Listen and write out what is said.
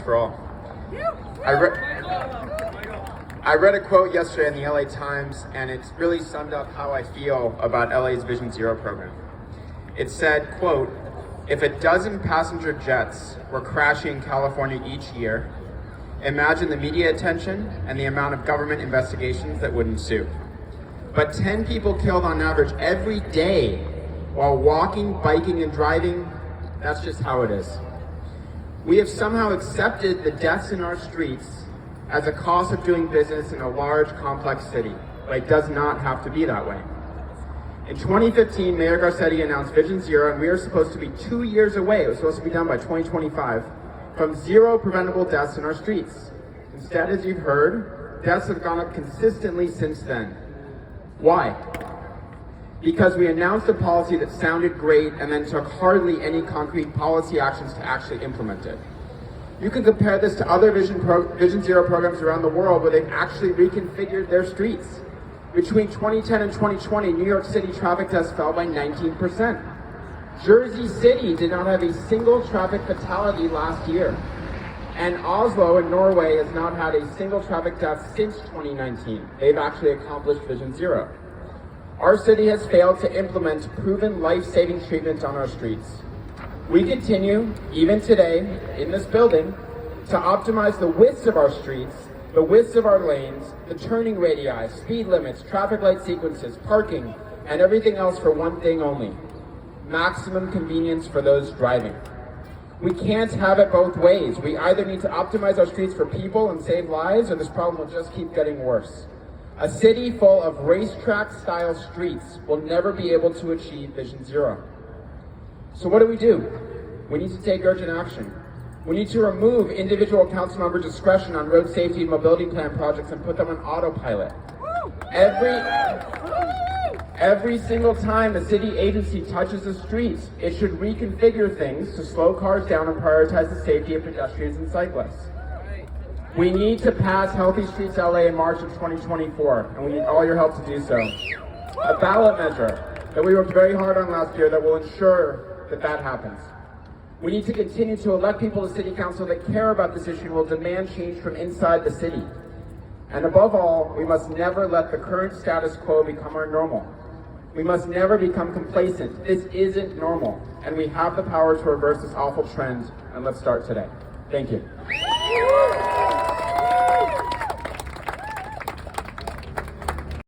for all. I read a quote yesterday in the LA Times, and it really summed up how I feel about LA's Vision Zero program. It said, quote, "If a dozen passenger jets were crashing in California each year, imagine the media attention and the amount of government investigations that would ensue. But 10 people killed on average every day while walking, biking, and driving, that's just how it is. We have somehow accepted the deaths in our streets as a cost of doing business in a large, complex city, but it does not have to be that way. In 2015, Mayor Garcetti announced Vision Zero, and we are supposed to be 2 years away, it was supposed to be done by 2025, from zero preventable deaths in our streets. Instead, as you've heard, deaths have gone up consistently since then. Why? Because we announced a policy that sounded great and then took hardly any concrete policy actions to actually implement it. You can compare this to other Vision Zero programs around the world where they've actually reconfigured their streets. Between 2010 and 2020, New York City traffic deaths fell by 19%. Jersey City did not have a single traffic fatality last year. And Oslo in Norway has not had a single traffic death since 2019. They've actually accomplished Vision Zero. Our city has failed to implement proven life-saving treatment on our streets. We continue, even today, in this building, to optimize the widths of our streets, the widths of our lanes, the turning radii, speed limits, traffic light sequences, parking, and everything else for one thing only: maximum convenience for those driving. We can't have it both ways. We either need to optimize our streets for people and save lives, or this problem will just keep getting worse. A city full of racetrack-style streets will never be able to achieve Vision Zero. So what do? We need to take urgent action. We need to remove individual council member discretion on road safety and mobility plan projects and put them on autopilot. Every single time a city agency touches the streets, it should reconfigure things to slow cars down and prioritize the safety of pedestrians and cyclists. We need to pass Healthy Streets LA in March of 2024, and we need all your help to do so. A ballot measure that we worked very hard on last year that will ensure that that happens. We need to continue to elect people to city council that care about this issue and will demand change from inside the city. And above all, we must never let the current status quo become our normal. We must never become complacent. This isn't normal, and we have the power to reverse this awful trend, and let's start today. Thank you.